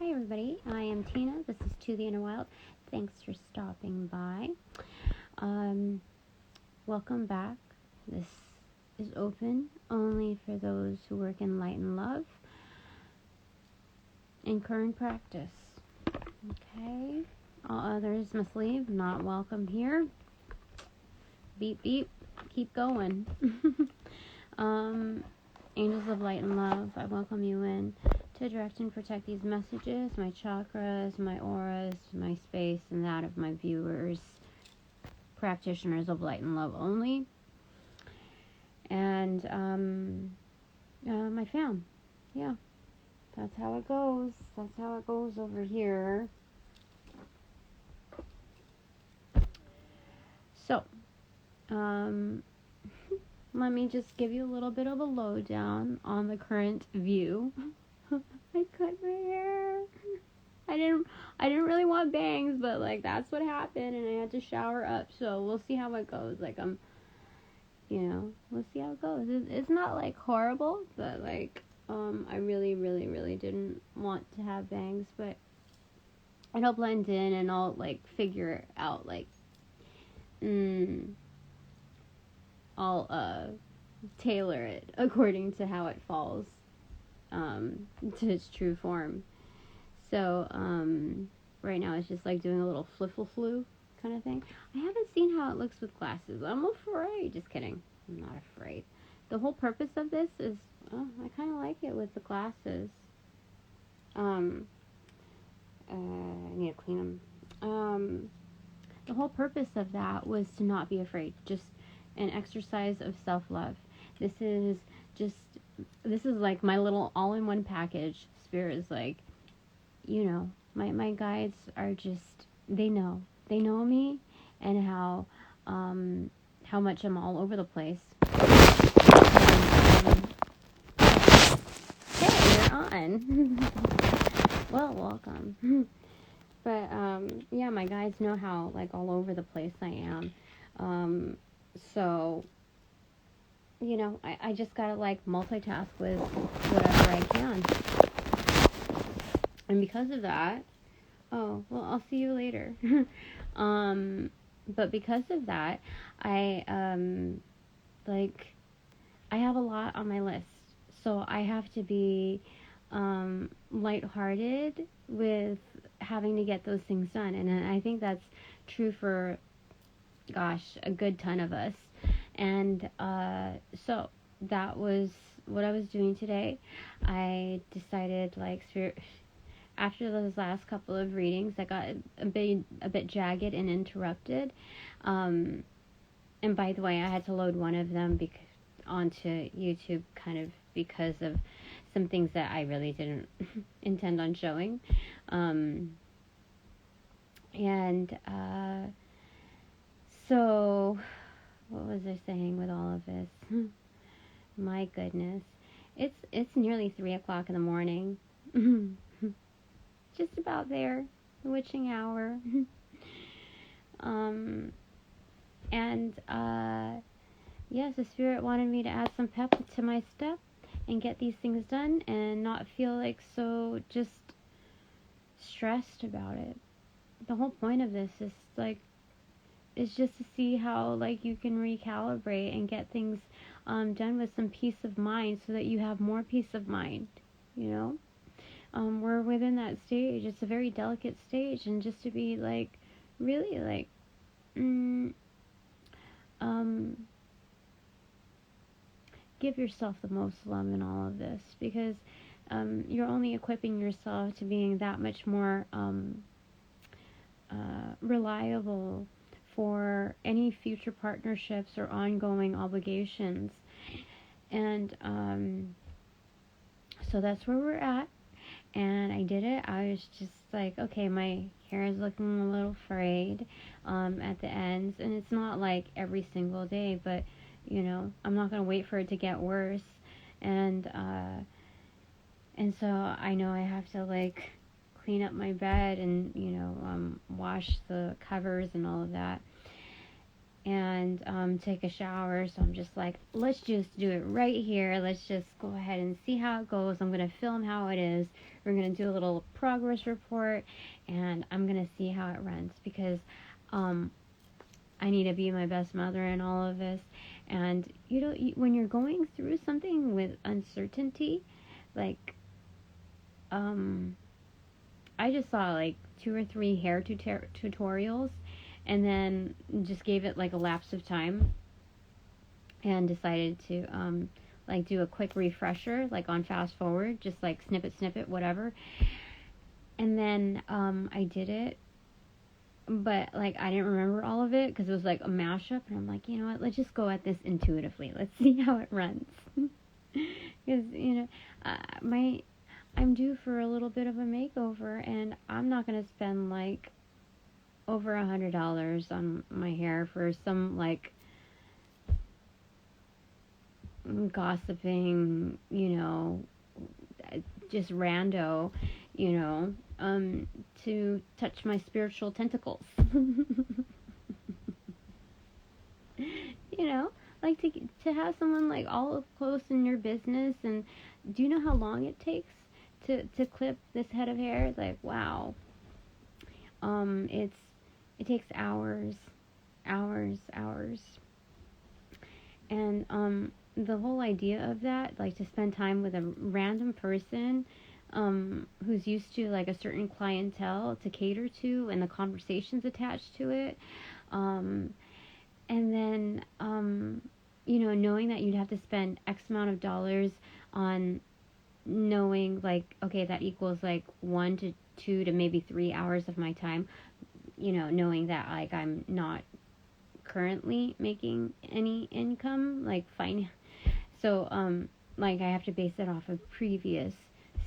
Hi everybody, I am Tina. This is To the Inner Wild. Thanks for stopping by. Welcome back. This is open only for those who work in light and love in current practice. Okay, all others must leave. Not welcome here. Beep beep. Keep going. Angels of light and love, I welcome you in to direct and protect these messages, my chakras, my auras, my space, and that of my viewers, practitioners of light and love only, and my fam. Yeah, that's how it goes. That's how it goes over here. So, let me just give you a little bit of a lowdown on the current view. I cut my hair. I didn't really want bangs, but like that's what happened, and I had to shower up. So we'll see how it goes. Like we'll see how it goes. It's not like horrible, but like I really didn't want to have bangs, but it'll blend in, and I'll like figure out like I'll tailor it according to how it falls to its true form. So right now it's just like doing a little fliffle-flu kind of thing. I haven't seen how it looks with glasses. I'm afraid. Just kidding. I'm not afraid. The whole purpose of this is, I kind of like it with the glasses. I need to clean them. The whole purpose of that was to not be afraid. Just an exercise of self-love. This is like my little all-in-one package. Spirit is like, my guides are just, they know me, and how much I'm all over the place. Hey, you're on. Well, welcome. But yeah, my guides know how like all over the place I am. So I just gotta like multitask with whatever I can. And because of that, I'll see you later. But because of that, I have a lot on my list. So I have to be lighthearted with having to get those things done. And I think that's true for, a good ton of us. And so that was what I was doing today. I decided, after those last couple of readings, I got a bit jagged and interrupted. And by the way, I had to load one of them onto YouTube kind of because of some things that I really didn't intend on showing. So what was I saying with all of this? My goodness. It's nearly 3 o'clock in the morning. Just about there. The witching hour. Yes, the Spirit wanted me to add some pep to my step and get these things done and not feel like so just stressed about it. The whole point of this is just to see how you can recalibrate and get things done with some peace of mind, so that you have more peace of mind. We're within that stage. It's a very delicate stage, and just to be really give yourself the most love in all of this, because you're only equipping yourself to being that much more reliable for any future partnerships or ongoing obligations. And so that's where we're at. And I did it. I was just like, okay, my hair is looking a little frayed at the ends, and it's not like every single day, but I'm not going to wait for it to get worse. And so I know I have to clean up my bed and wash the covers and all of that. and take a shower. So I'm just like, let's just do it right here. Let's just go ahead and see how it goes. I'm going to film how it is. We're going to do a little progress report, and I'm going to see how it runs, because I need to be my best mother in all of this. And when you're going through something with uncertainty, like I just saw like 2 or 3 hair tutorials, and then just gave it like a lapse of time, and decided to like do a quick refresher, like on fast forward, just like snippet, whatever. And then I did it, but like I didn't remember all of it because it was like a mashup, and I'm like, you know what, let's just go at this intuitively. Let's see how it runs. Because I'm due for a little bit of a makeover, and I'm not gonna spend like over $100 on my hair for some like gossiping, just rando, to touch my spiritual tentacles. Like to have someone like all up close in your business. And do you know how long it takes to clip this head of hair? It's like, wow. It takes hours. And the whole idea of that, like to spend time with a random person who's used to like a certain clientele to cater to, and the conversations attached to it, and then knowing that you'd have to spend X amount of dollars on knowing like, okay, that equals like 1 to 2 to maybe 3 hours of my time, knowing that like I'm not currently making any income, like fine. So like I have to base it off of previous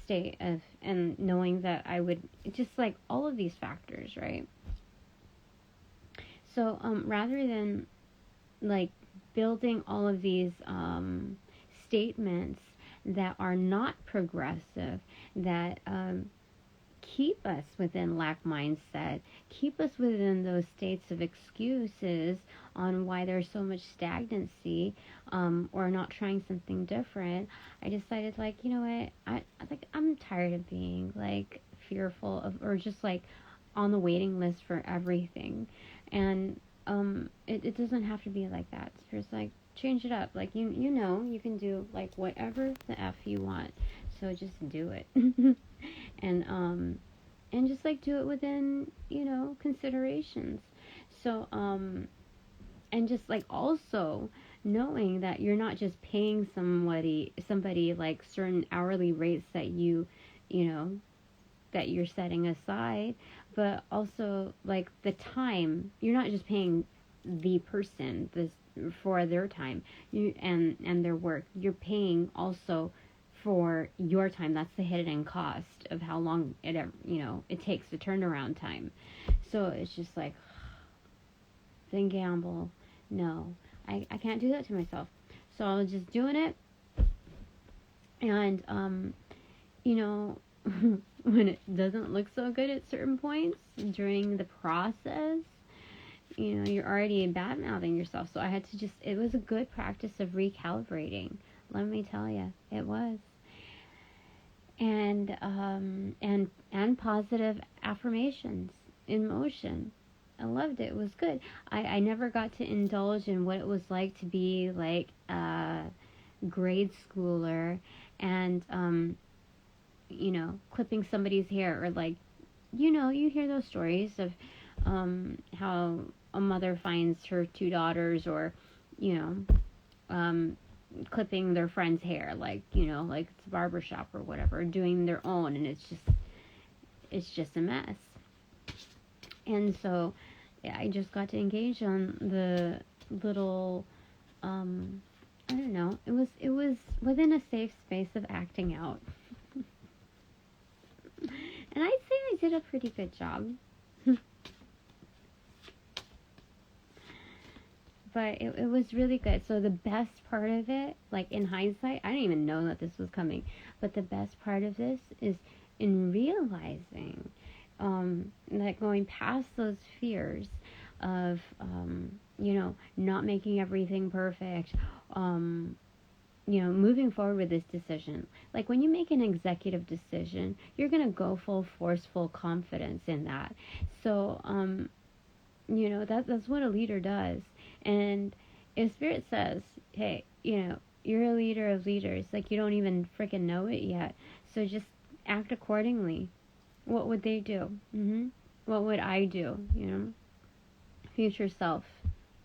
state of, and knowing that I would just like all of these factors, right? So rather than like building all of these statements that are not progressive, that keep us within lack mindset, keep us within those states of excuses on why there's so much stagnancy, or not trying something different, I decided, like, you know what, I'm tired of being like fearful of, or just like on the waiting list for everything. And it doesn't have to be like that. It's just like, change it up. Like, you can do like whatever the F you want. So just do it. And just like do it within, considerations. So, and just like also knowing that you're not just paying somebody like certain hourly rates that that you're setting aside, but also like the time. You're not just paying the person for their time and their work. You're paying also for your time. That's the hidden cost of how long it takes the turnaround time. So it's just like, then gamble. No, I can't do that to myself. So I was just doing it, and when it doesn't look so good at certain points during the process, you're already bad mouthing yourself. So I had to it was a good practice of recalibrating. Let me tell you, it was. And positive affirmations in motion. I loved it. It was good. I never got to indulge in what it was like to be like a grade schooler and clipping somebody's hair, or like you hear those stories of how a mother finds her 2 daughters, or clipping their friend's hair, like like it's a barbershop or whatever, doing their own, and it's just a mess. And so I just got to engage on the little I don't know, it was within a safe space of acting out. And I'd say I did a pretty good job. But it was really good. So the best part of it, like in hindsight, I didn't even know that this was coming, but the best part of this is in realizing that going past those fears, of, not making everything perfect, moving forward with this decision. Like when you make an executive decision, you're going to go full force, full confidence in that. So, that's what a leader does. And if Spirit says, hey, you're a leader of leaders, like you don't even freaking know it yet, so just act accordingly. What would they do? What would I do? Future self.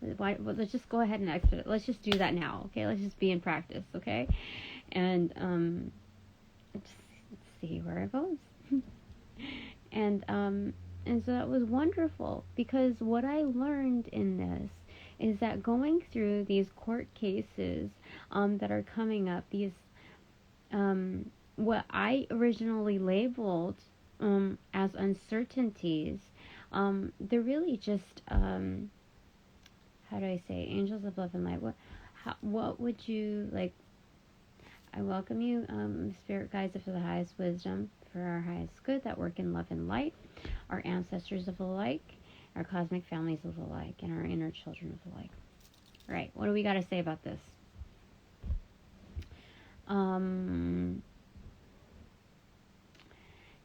Well, let's just go ahead and exit it. Let's just do that now, okay? Let's just be in practice, okay? And let's see where it goes. and so that was wonderful, because what I learned in this is that going through these court cases that are coming up, these what I originally labeled as uncertainties, they're really just how do I say, angels of love and light. What would you like? I welcome you, spirit guides of the highest wisdom, for our highest good, that work in love and light, our ancestors of the like, our cosmic families of the like, and our inner children of the like. All right, what do we got to say about this?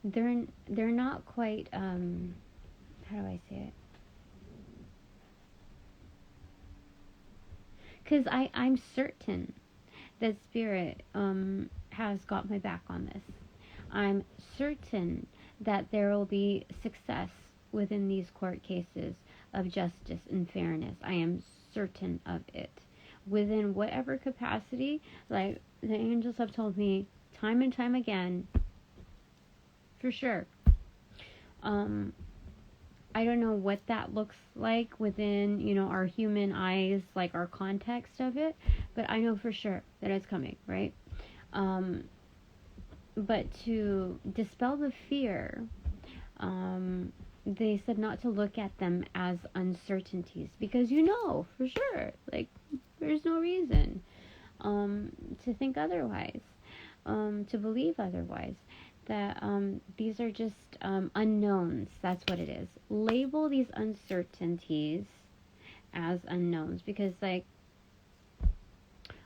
They're not quite, how do I say it? Because I'm certain that Spirit has got my back on this. I'm certain that there will be success within these court cases of justice and fairness. I am certain of it. Within whatever capacity, like the angels have told me time and time again, for sure. I don't know what that looks like within, our human eyes, like our context of it, but I know for sure that it's coming, right? But to dispel the fear, they said not to look at them as uncertainties, because for sure, like, there's no reason to think otherwise, to believe otherwise. That these are just unknowns. That's what it is. Label these uncertainties as unknowns, because like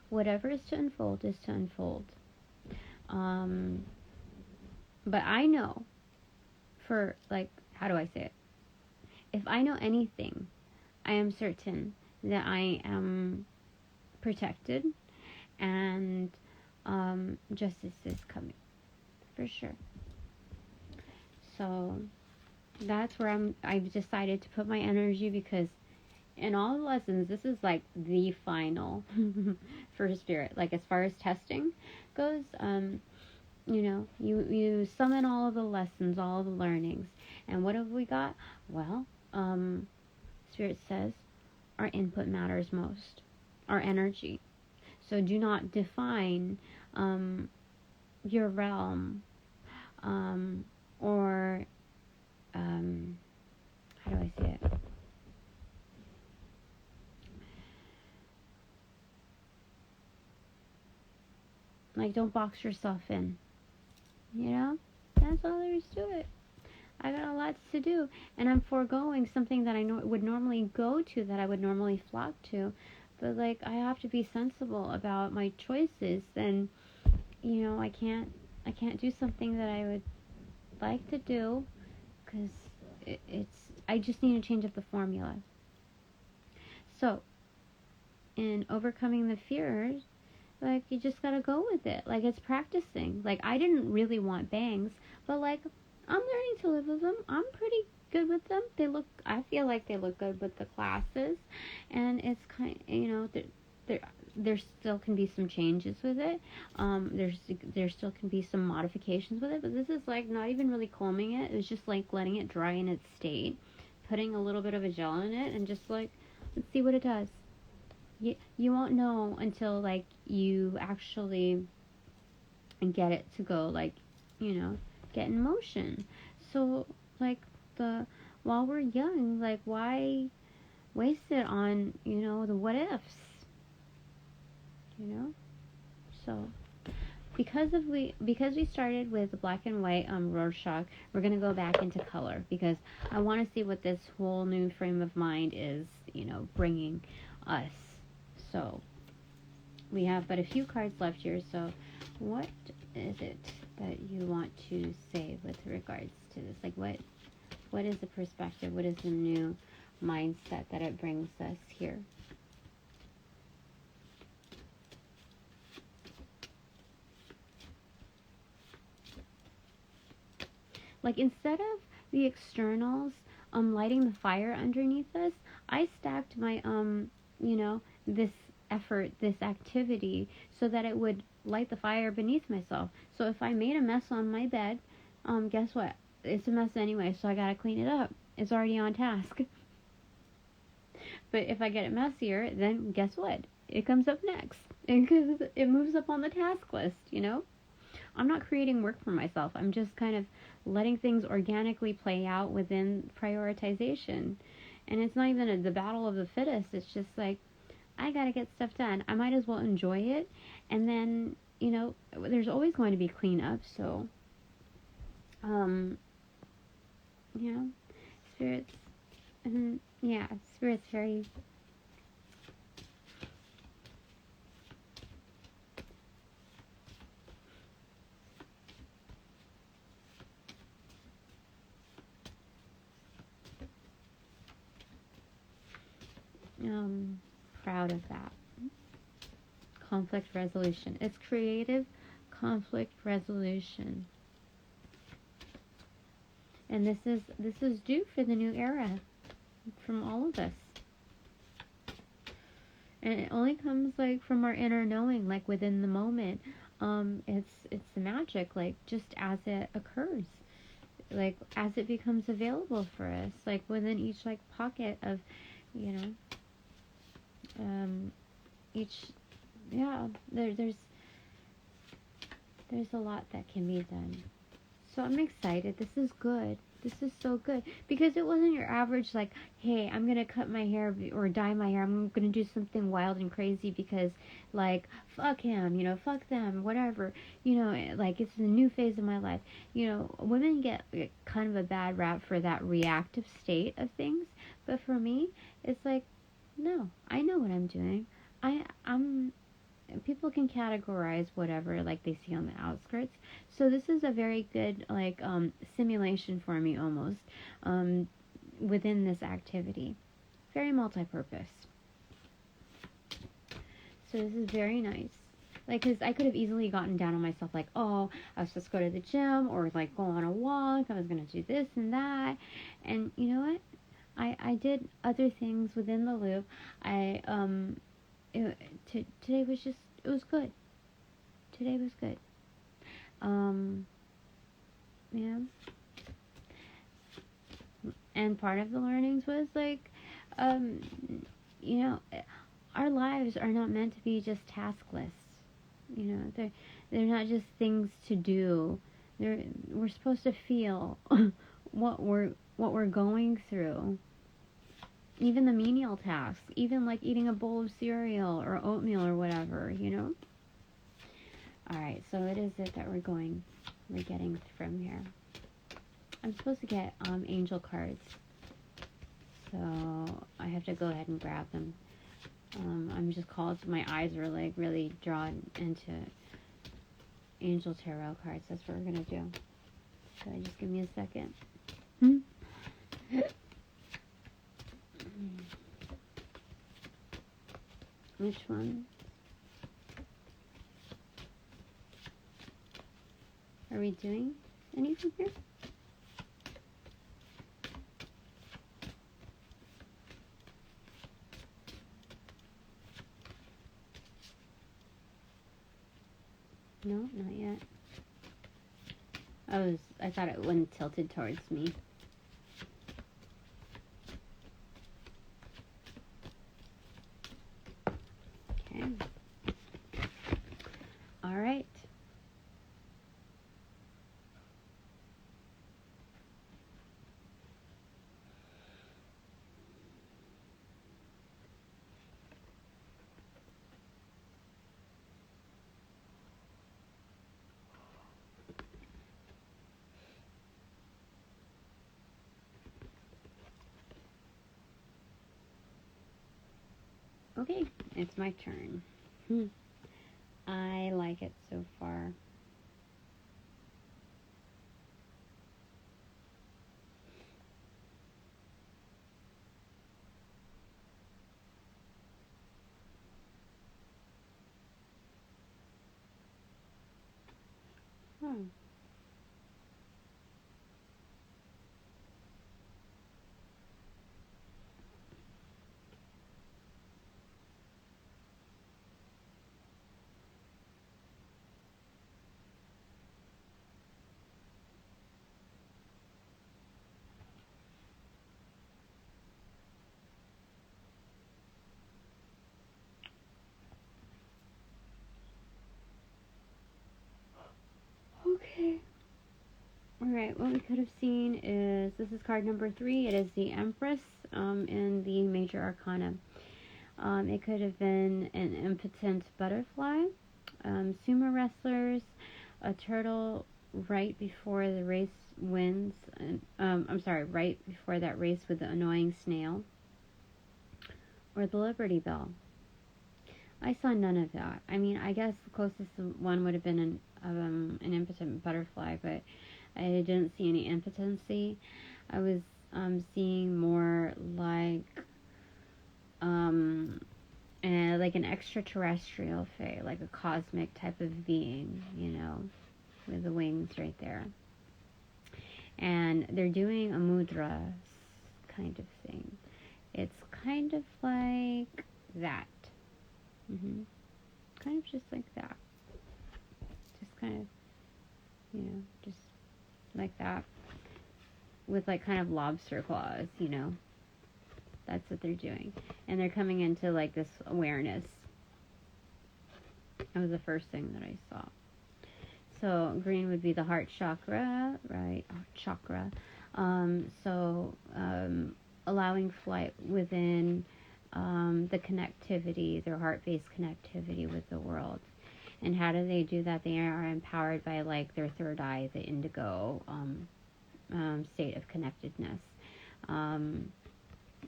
whatever is to unfold is to unfold. But I know for, like, how do I say it? If I know anything, I am certain that I am protected, and justice is coming. For sure. So that's where I've decided to put my energy, because in all the lessons, this is like the final for Spirit. Like as far as testing goes, you summon all of the lessons, all of the learnings, and what have we got? Well, Spirit says our input matters most, our energy. So do not define your realm, or how do I say it? Like, don't box yourself in. That's all there is to it. I got a lot to do, and I'm foregoing something that I would normally go to, that I would normally flock to. But like, I have to be sensible about my choices, and I can't do something that I would like to do, because I just need to change up the formula. So, in overcoming the fears, like, you just gotta go with it. Like, it's practicing. Like, I didn't really want bangs, but like, I'm learning to live with them. I'm pretty good with them. I feel like they look good with the classes, and it's kind, there still can be some changes with it. There still can be some modifications with it, but this is like not even really combing it. It's just like letting it dry in its state, putting a little bit of a gel in it, and just like, let's see what it does. You won't know until like you actually get it to go, like, get in motion. So like, while we're young, like, why waste it on the what ifs? So because we started with black and white Rorschach, we're gonna go back into color because I want to see what this whole new frame of mind is, bringing us. So we have but a few cards left here. So what is it that you want to say with regards to this? Like what is the perspective? What is the new mindset that it brings us here? Like instead of the externals lighting the fire underneath us, I stacked my this effort, this activity, so that it would light the fire beneath myself. So if I made a mess on my bed, guess what? It's a mess anyway, so I gotta clean it up. It's already on task. But if I get it messier, then guess what? It comes up next. Because it moves up on the task list, I'm not creating work for myself. I'm just kind of letting things organically play out within prioritization. And it's not even the battle of the fittest. It's just like, I gotta get stuff done. I might as well enjoy it. And then, there's always going to be cleanup. So, spirits, spirits very... proud of that. Conflict resolution. It's creative conflict resolution. And this is due for the new era from all of us. And it only comes like from our inner knowing, like within the moment. It's the magic, like just as it occurs. Like as it becomes available for us, like within each like pocket of there's a lot that can be done. So I'm excited. This is good. This is so good because it wasn't your average like, hey, I'm gonna cut my hair or dye my hair. I'm gonna do something wild and crazy because like fuck him, fuck them, whatever. Like it's a new phase of my life. Women get kind of a bad rap for that reactive state of things, but for me, it's like, no, I know what I'm doing. I'm people can categorize whatever like they see on the outskirts. So this is a very good like simulation for me almost within this activity. Very multi-purpose. So this is very nice. Like, because I could have easily gotten down on myself like, oh, I was supposed to go to the gym or like go on a walk. I was going to do this and that. And you know what? I did other things within the loop. Today was just, it was good. Today was good. Yeah. And part of the learnings was like, our lives are not meant to be just task lists. They're not just things to do. We're supposed to feel what we're going through. Even the menial tasks, even like eating a bowl of cereal or oatmeal or whatever, Alright, so what is it that we're getting from here? I'm supposed to get angel cards. So I have to go ahead and grab them. I'm just called, my eyes are like really drawn into angel tarot cards. That's what we're gonna do. So just give me a second. Which one? Are we doing anything here? No, not yet. I thought it wouldn't tilted towards me. Okay. All right. Okay, it's my turn. I like it so far. Okay. Alright, what we could have seen is, this is card number 3. It is the Empress in the Major Arcana. It could have been an impotent butterfly, sumo wrestlers, a turtle right before the race wins, right before that race with the annoying snail, or the Liberty Bell. I saw none of that. I mean, I guess the closest one would have been an impotent butterfly, but I didn't see any impotency. I was seeing more like like an extraterrestrial fae, like a cosmic type of being, you know, with the wings right there. And they're doing a mudra kind of thing. It's kind of like that. Kind of just like that. Just kind of, you know, just like that. With like kind of lobster claws, you know. That's what they're doing. And they're coming into like this awareness. That was the first thing that I saw. So green would be the heart chakra, right? Chakra. Allowing flight within the connectivity, their heart-based connectivity with the world. And how do they do that? They are empowered by like their third eye, the indigo state of connectedness.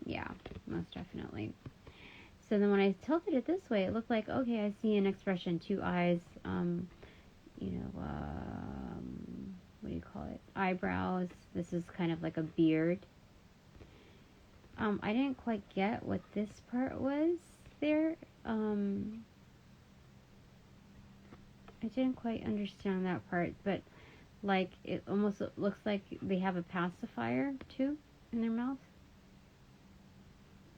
Yeah, most definitely. So then when I tilted it this way, it looked like, okay, I see an expression, 2 eyes, what do you call it? Eyebrows. This is kind of like a beard. I didn't quite get what this part was there. I didn't quite understand that part, but like it almost looks like they have a pacifier too in their mouth.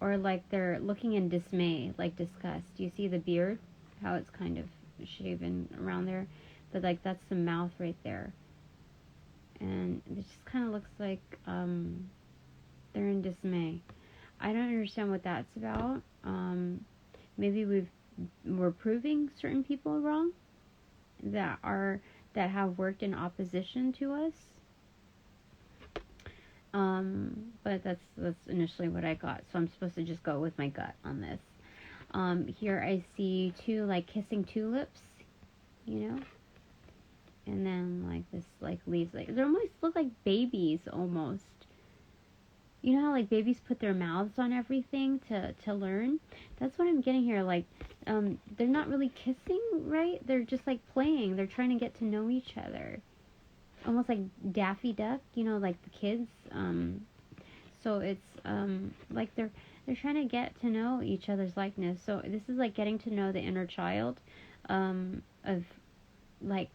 Or like they're looking in dismay, like disgust. Do you see the beard? How it's kind of shaven around there? But like that's the mouth right there. And it just kind of looks like they're in dismay. I don't understand what that's about. Maybe we're proving certain people wrong that have worked in opposition to us. But that's initially what I got. So I'm supposed to just go with my gut on this. Here I see 2 like kissing tulips, you know, and then like this like leaves, like they almost look like babies almost. You know how like babies put their mouths on everything to learn? That's what I'm getting here. Like they're not really kissing, right? They're just like playing. They're trying to get to know each other. Almost like Daffy Duck, you know, like the kids. So it's like they're trying to get to know each other's likeness. So this is like getting to know the inner child of like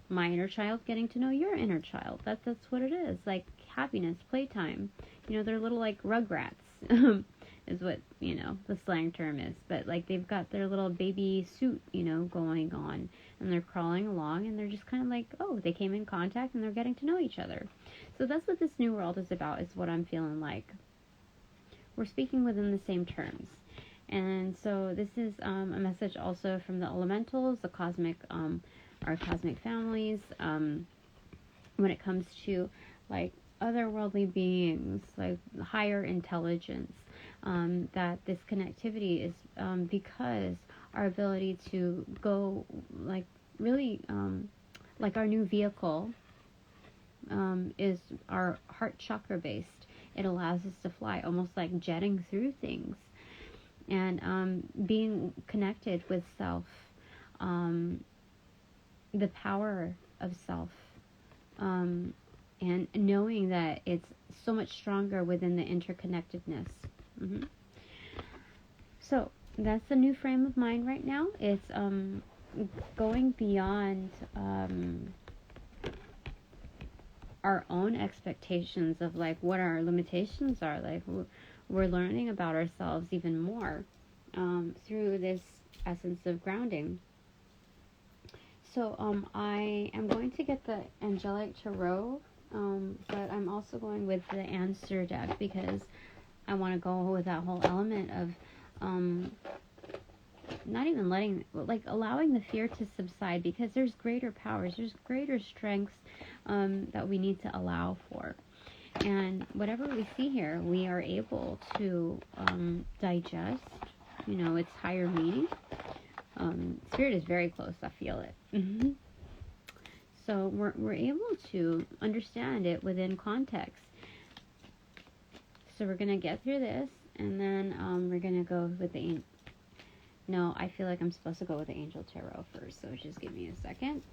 my inner child getting to know your inner child. That's what it is. Like happiness, playtime. You know, they're little like rugrats. Is what, you know, the slang term is. But like they've got their little baby suit, you know, going on, and they're crawling along, and they're just kind of like, oh, they came in contact and they're getting to know each other. So that's what this new world is about, is what I'm feeling like. We're speaking within the same terms. And so this is a message also from the elementals, the cosmic, our cosmic families, when it comes to like otherworldly beings, like higher intelligence. That this connectivity is because our ability to go like really like our new vehicle is our heart chakra based. It allows us to fly almost like jetting through things. and being connected with self, the power of self, and knowing that it's so much stronger within the interconnectedness. Mm-hmm. So that's the new frame of mind right now. It's going beyond our own expectations of like what our limitations are. Like we're learning about ourselves even more through this essence of grounding. So I am going to get the Angelic Tarot, but I'm also going with the Answer deck because I want to go with that whole element of not even allowing the fear to subside, because there's greater powers, there's greater strengths that we need to allow for. And whatever we see here, we are able to digest, its higher meaning. Spirit is very close, I feel it. Mm-hmm. So we're able to understand it within context. So we're going to get through this, and then we're going to go with the... No, I feel like I'm supposed to go with the Angel Tarot first, so just give me a second.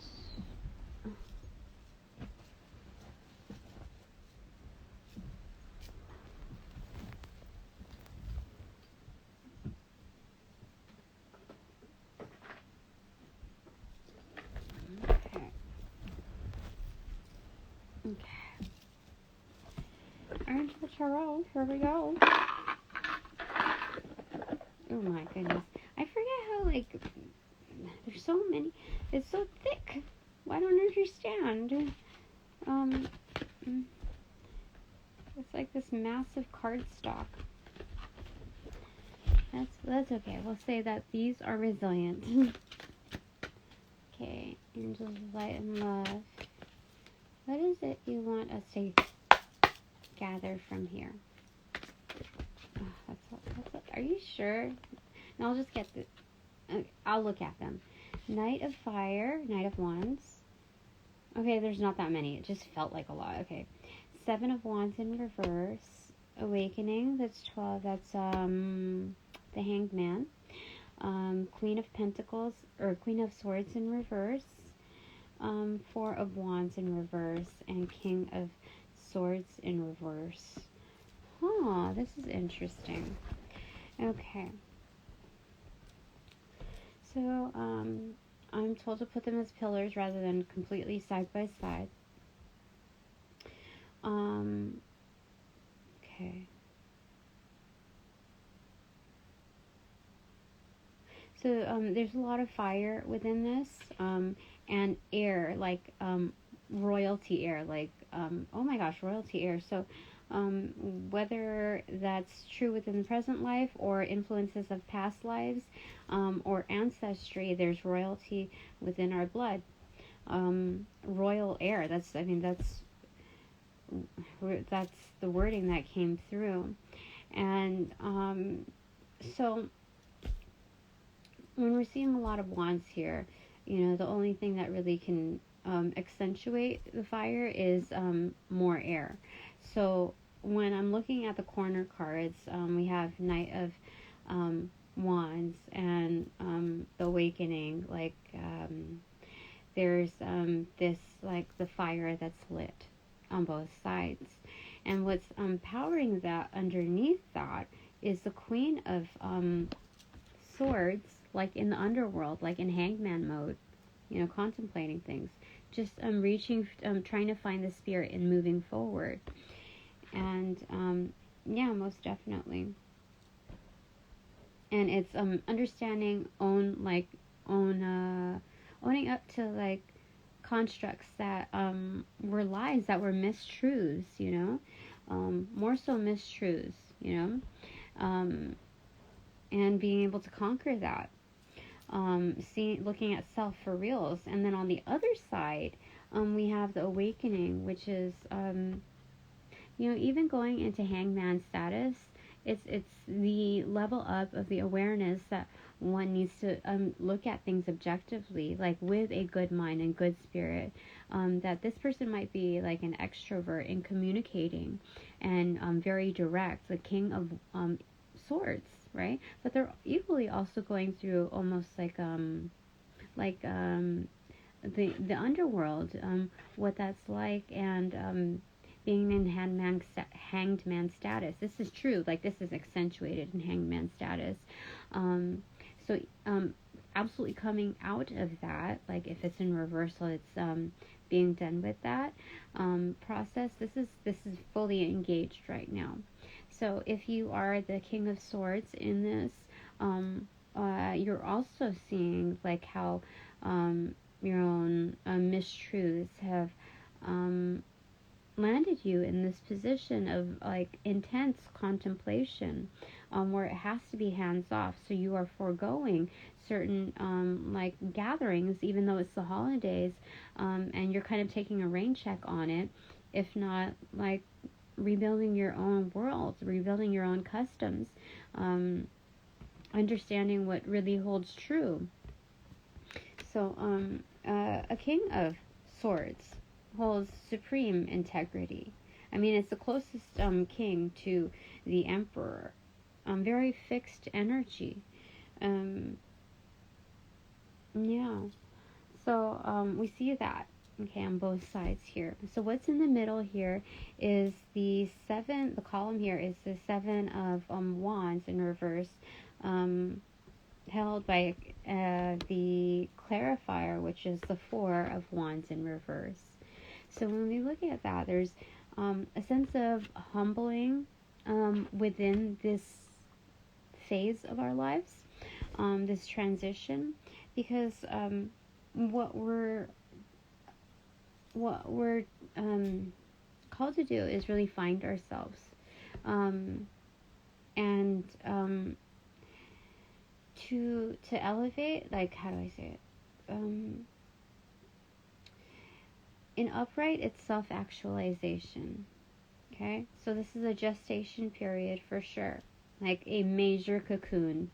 Okay. Angel Tarot, here we go. Oh my goodness. I forget how, there's so many. It's so thick. I don't understand. It's like this massive cardstock. That's okay. We'll say that these are resilient. Okay. Angels of light and love. What is it you want us to gather from here? Oh, are you sure? No, I'll just get the... I'll look at them. Knight of Fire, Knight of Wands. Okay, there's not that many. It just felt like a lot. Okay. Seven of Wands in reverse. Awakening, that's 12. That's the Hanged Man. Queen of Pentacles, or Queen of Swords in reverse. Four of Wands in reverse. And King of Swords in reverse. Huh, this is interesting. Okay. So, I'm told to put them as pillars rather than completely side by side. Okay. So, there's a lot of fire within this, and air, royalty air, oh my gosh, royalty air. So, whether that's true within the present life or influences of past lives, or ancestry, there's royalty within our blood. Royal air, that's the wording that came through. And so when we're seeing a lot of wands here, the only thing that really can accentuate the fire is more air. So when I'm looking at the corner cards, we have Knight of Wands and the Awakening. There's this, the fire that's lit on both sides. And what's powering that underneath that is the Queen of Swords, like in the underworld, like in Hangman mode, contemplating things. Just reaching, trying to find the spirit and moving forward. And yeah, most definitely. And it's understanding owning up to constructs that were lies, that were mistruths, more so mistruths, and being able to conquer that. Looking at self for reals. And then on the other side, we have the Awakening, which is even going into Hangman status, it's the level up of the awareness that one needs to look at things objectively, with a good mind and good spirit. That this person might be like an extrovert in communicating and very direct, the King of Swords, right? But they're equally also going through almost like the underworld, what that's like, and being in hanged man status. This is true. Like, this is accentuated in hanged man status. So absolutely coming out of that, like if it's in reversal, it's being done with that process. This is fully engaged right now. So if you are the King of Swords in this, you're also seeing like how your own mistruths have landed you in this position of like intense contemplation, where it has to be hands off. So you are foregoing certain like gatherings, even though it's the holidays, and you're kind of taking a rain check on it, if not like rebuilding your own world, rebuilding your own customs, understanding what really holds true. So a King of Swords holds supreme integrity. I mean, it's the closest king to the emperor. Very fixed energy. Yeah. So we see that, okay, on both sides here. So what's in the middle here is the column here is the 7 of wands in reverse, held by the clarifier, which is the 4 of wands in reverse. So when we look at that, there's a sense of humbling within this phase of our lives, this transition, because what we're called to do is really find ourselves, and to elevate, like, how do I say it? In upright, it's self-actualization. Okay, so this is a gestation period for sure, like a major cocoon,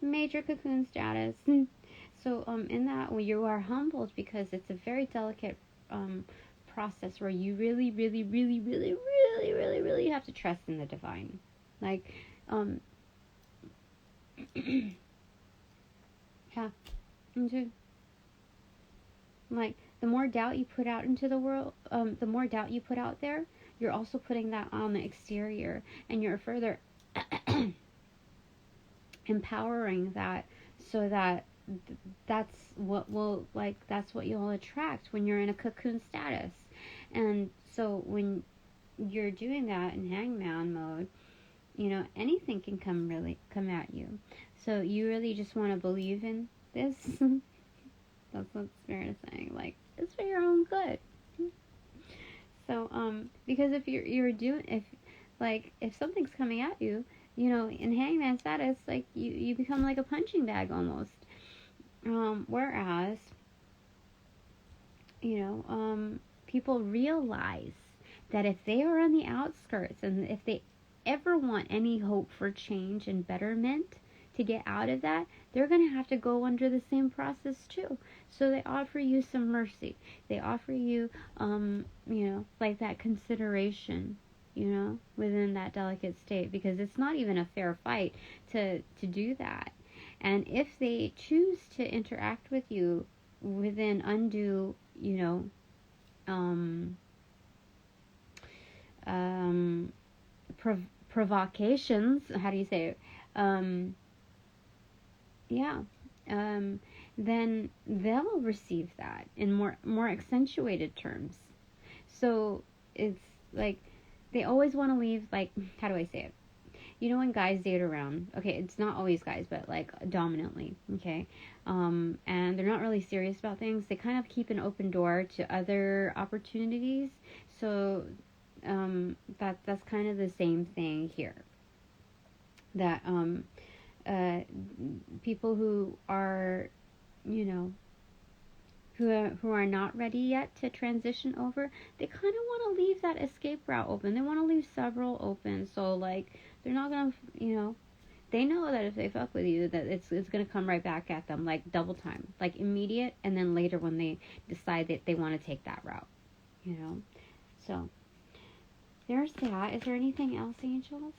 major cocoon status. So in that, when you are humbled, because it's a very delicate process where you really, really, really, really, really, really, really have to trust in the divine. Like, yeah, like, the more doubt you put out into the world, the more doubt you put out there, you're also putting that on the exterior, and you're further empowering that, so that that's what you'll attract when you're in a cocoon status. And so when you're doing that in hangman mode, anything can come at you. So you really just want to believe in this. That's what Spirit is saying. Like, it's for your own good. So, because if if something's coming at you, in hangman status, like, you become like a punching bag almost. Whereas, people realize that if they are on the outskirts, and if they ever want any hope for change and betterment, to get out of that, they're going to have to go under the same process too. So they offer you some mercy. They offer you, like that consideration, within that delicate state, because it's not even a fair fight to do that. And if they choose to interact with you within undue, provocations, how do you say it? Then they'll receive that in more accentuated terms. So it's like they always want to leave, like, how do I say it? When guys date around, okay, it's not always guys, but like dominantly, okay, and they're not really serious about things. They kind of keep an open door to other opportunities. So that's kind of the same thing here. That people who are, who are not ready yet to transition over, they kind of want to leave that escape route open. They want to leave several open. So, like, they're not gonna, they know that if they fuck with you, that it's gonna come right back at them, like double time, like immediate, and then later when they decide that they want to take that route, So there's that. Is there anything else, angels?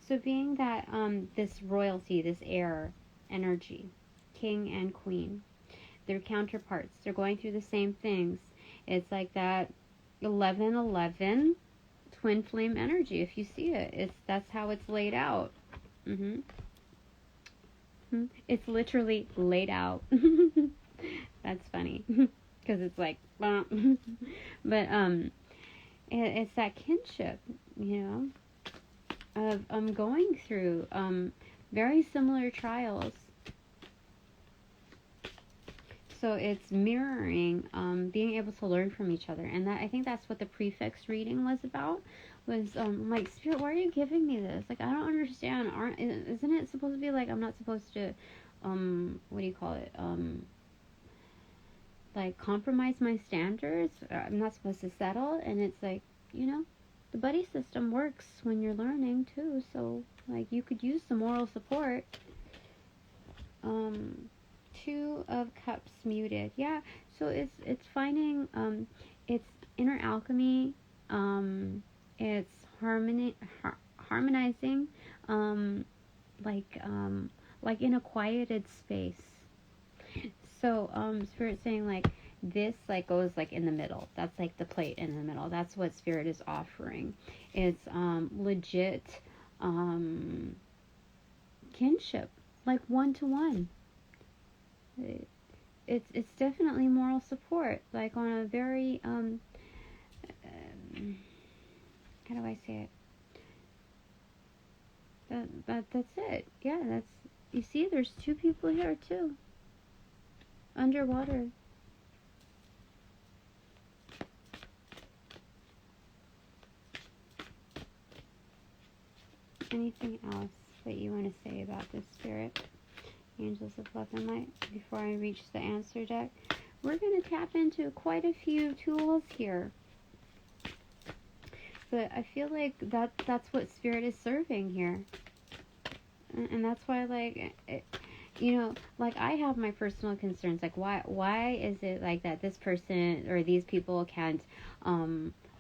So being that this royalty, this heir energy, king and queen, they're counterparts. They're going through the same things. It's like that 1111 twin flame energy. If you see it, that's how it's laid out. It's literally laid out. That's funny because it's like, but it's that kinship, you know, of going through very similar trials. So it's mirroring, being able to learn from each other, and that I think that's what the prefix reading was about. Was like, Spirit, why are you giving me this? Like, I don't understand. Isn't it supposed to be like I'm not supposed to, what do you call it? Like compromise my standards. I'm not supposed to settle, and it's like, you know, the buddy system works when you're learning too. So like, you could use some moral support. Two of Cups muted. Yeah, so it's finding it's inner alchemy, it's harmonizing, like in a quieted space. So Spirit saying like this like goes like in the middle. That's like the plate in the middle. That's what Spirit is offering. It's legit kinship, like one-to-one. It's definitely moral support, like on a very how do I say it? That's it. Yeah, that's, you see, there's two people here too. Underwater. Anything else that you want to say about this, Spirit? Angels of Love and Light, before I reach the answer deck. We're going to tap into quite a few tools here. But I feel like that's what Spirit is serving here. And that's why, like, you know, like I have my personal concerns. Like, why is it like that this person or these people can't,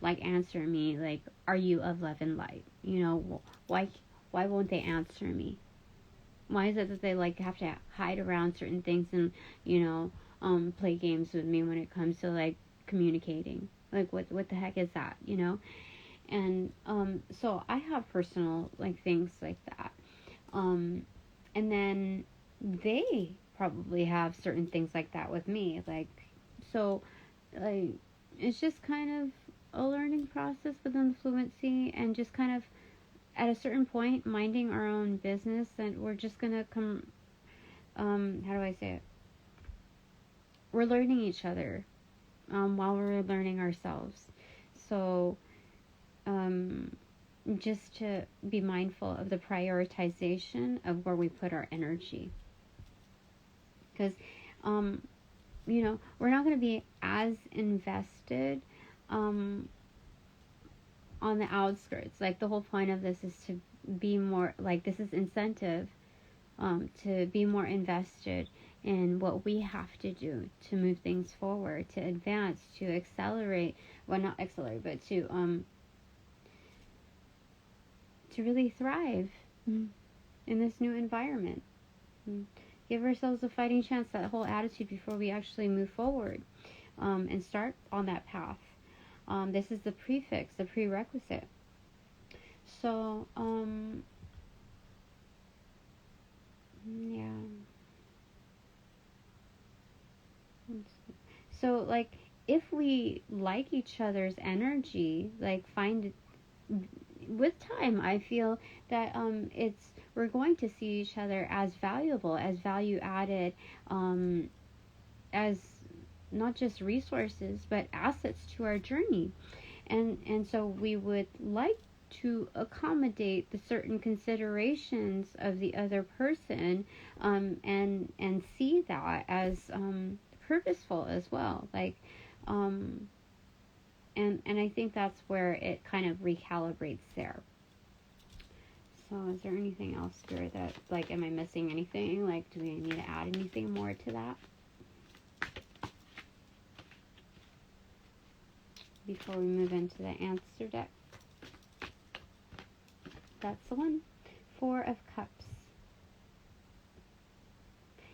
like, answer me? Like, are you of love and light? You know, why won't they answer me? Why is it that they like have to hide around certain things and, you know, play games with me when it comes to like communicating? Like what the heck is that, you know? And so I have personal like things like that. And then they probably have certain things like that with me. Like, so like it's just kind of a learning process within the fluency, and just kind of at a certain point, minding our own business, and we're just gonna come, how do I say it? We're learning each other, while we're learning ourselves. So, just to be mindful of the prioritization of where we put our energy. Because, you know, we're not gonna be as invested, on the outskirts. Like, the whole point of this is to be more, like, this is incentive, to be more invested in what we have to do to move things forward, to advance, to accelerate, well, not accelerate, but to really thrive in this new environment. Give ourselves a fighting chance, that whole attitude, before we actually move forward, and start on that path. This is the prefix, the prerequisite. So, yeah. So, like, if we like each other's energy, like, find, with time, I feel that we're going to see each other as valuable, as value added, as not just resources, but assets to our journey. And so we would like to accommodate the certain considerations of the other person, and see that as purposeful as well. Like, and I think that's where it kind of recalibrates there. So is there anything else, Spirit, that, like, am I missing anything? Like, do we need to add anything more to that before we move into the answer deck? That's the one. Four of Cups.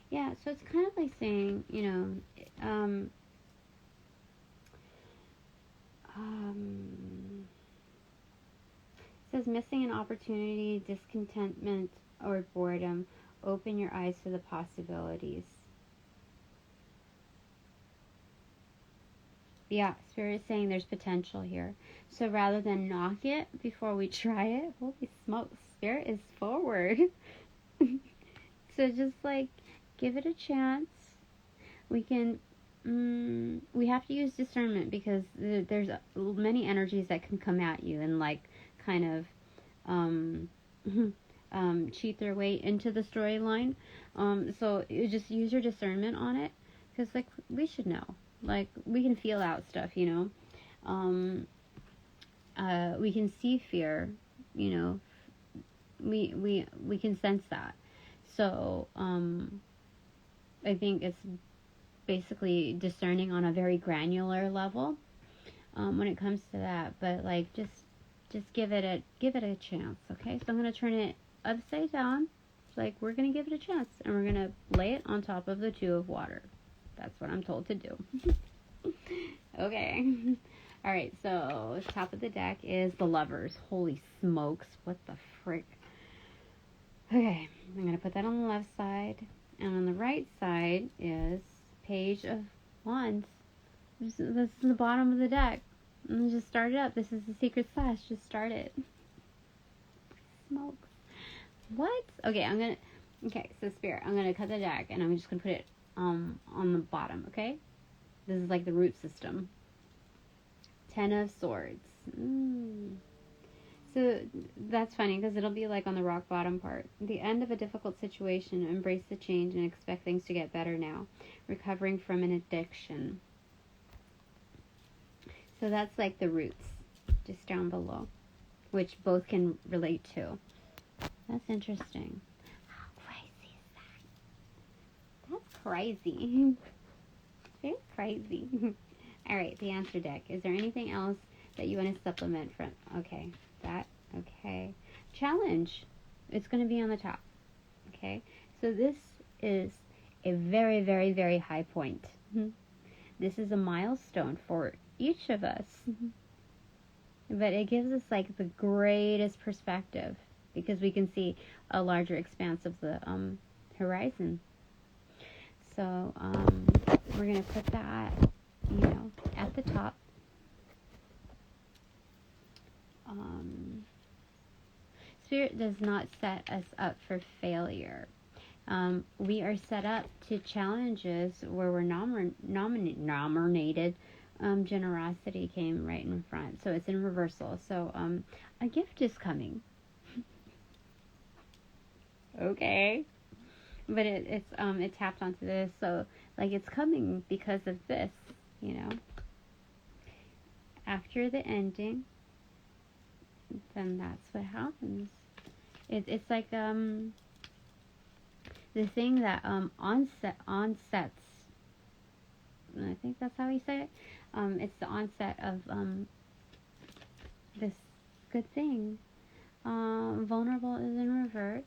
Yeah, so it's kind of like saying, you know, it says missing an opportunity, discontentment, or boredom. Open your eyes to the possibilities. Yeah, Spirit is saying there's potential here. So rather than knock it before we try it, holy smokes, Spirit is forward. So just like give it a chance. We can, we have to use discernment because there's many energies that can come at you and like kind of cheat their way into the storyline. So you just use your discernment on it because like we should know. Like, we can feel out stuff, you know. We can see fear, you know. We can sense that. So, I think it's basically discerning on a very granular level, when it comes to that. But, like, just give it a chance, okay? So I'm going to turn it upside down. It's like, we're going to give it a chance. And we're going to lay it on top of the 2 of water. That's what I'm told to do. Okay. Alright, so top of the deck is the Lovers. Holy smokes. What the frick? Okay, I'm going to put that on the left side. And on the right side is Page of Wands. This is the bottom of the deck. And just start it up. This is the secret slash. Just start it. Smokes. What? Okay, okay, so Spirit, I'm going to cut the deck and I'm just going to put it on the bottom, okay? This is like the root system. 10 of Swords. So that's funny because it'll be like on the rock bottom part. The end of a difficult situation. Embrace the change and expect things to get better now. Recovering from an addiction. So that's like the roots, just down below, which both can relate to. That's interesting. How crazy is that? That's crazy. Very crazy. Alright, the answer deck. Is there anything else that you want to supplement from? Okay, that. Okay. Challenge. It's going to be on the top. Okay, so this is a very, very, very high point. This is a milestone for each of us. But it gives us like the greatest perspective because we can see a larger expanse of the horizon. So we're going to put that, you know, at the top. Spirit does not set us up for failure. We are set up to challenges where we're nominated. Generosity came right in front, so it's in reversal. So a gift is coming. Okay, but it tapped onto this, so like it's coming because of this, you know. After the ending, then that's what happens. It's like the thing that onsets. I think that's how you say it. It's the onset of this good thing. Vulnerable is in reverse,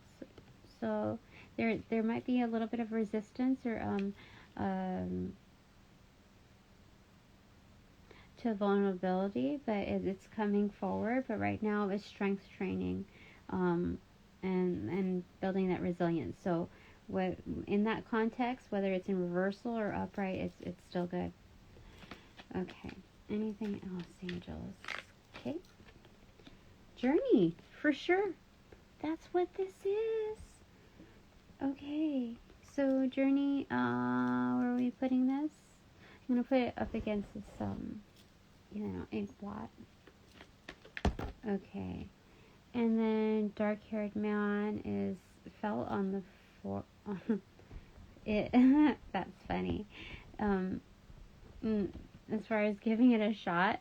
so there might be a little bit of resistance or to vulnerability, but it's coming forward. But right now it's strength training, and building that resilience. So what in that context, whether it's in reversal or upright, it's still good. Okay. Anything else, angels? Okay. Journey, for sure. That's what this is. Okay. So journey, where are we putting this? I'm gonna put it up against this ink blot. Okay. And then dark-haired man fell on the floor. That's funny. As far as giving it a shot,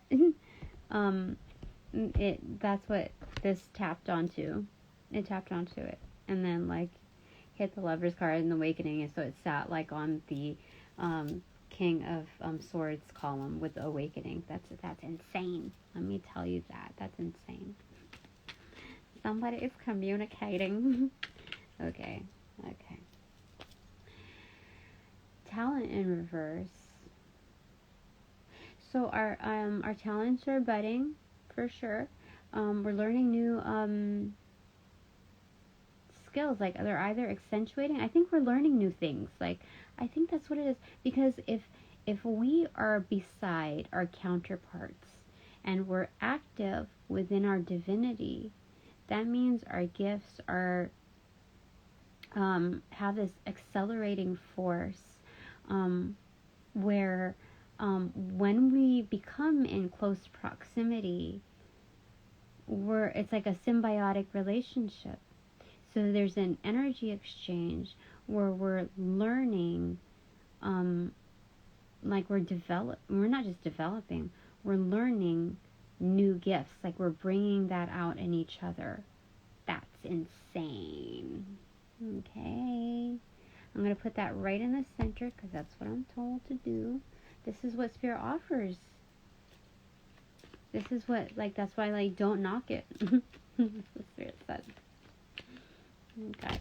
that's what this tapped onto. It tapped onto it, and then like hit the Lover's card in the Awakening, and so it sat like on the King of Swords column with the Awakening. That's insane. Let me tell you that. That's insane. Somebody is communicating. Okay. Talent in reverse. So our talents are budding, for sure. We're learning new skills. Like, they're either accentuating. I think we're learning new things. Like, I think that's what it is. Because if we are beside our counterparts and we're active within our divinity, that means our gifts are have this accelerating force, where when we become in close proximity, it's like a symbiotic relationship. So there's an energy exchange where we're learning, like we're not just developing, we're learning new gifts. Like, we're bringing that out in each other. That's insane. Okay. I'm going to put that right in the center because that's what I'm told to do. This is what Spirit offers. This is what, like, that's why, like, don't knock it. That's what Spirit said. Okay.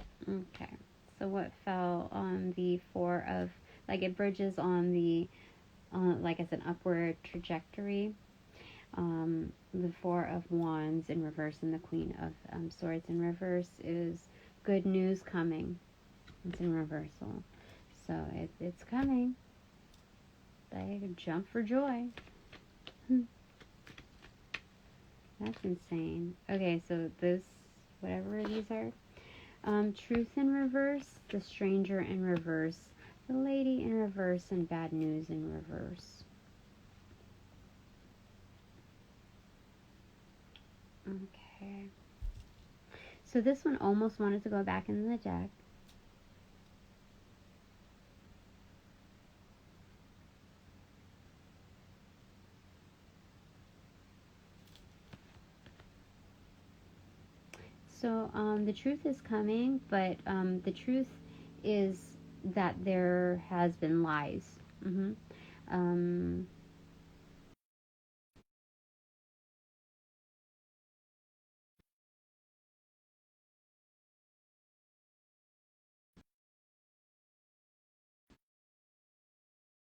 So what fell on the Four of, like, it bridges on the, like, it's an upward trajectory. The Four of Wands in reverse and the Queen of Swords in reverse is good news coming. It's in reversal. So it's coming. They jump for joy. That's insane. Okay, so this, whatever these are. Truth in reverse, the Stranger in reverse, the Lady in reverse, and bad news in reverse. Okay. So this one almost wanted to go back in the deck. So the truth is coming, but the truth is that there has been lies.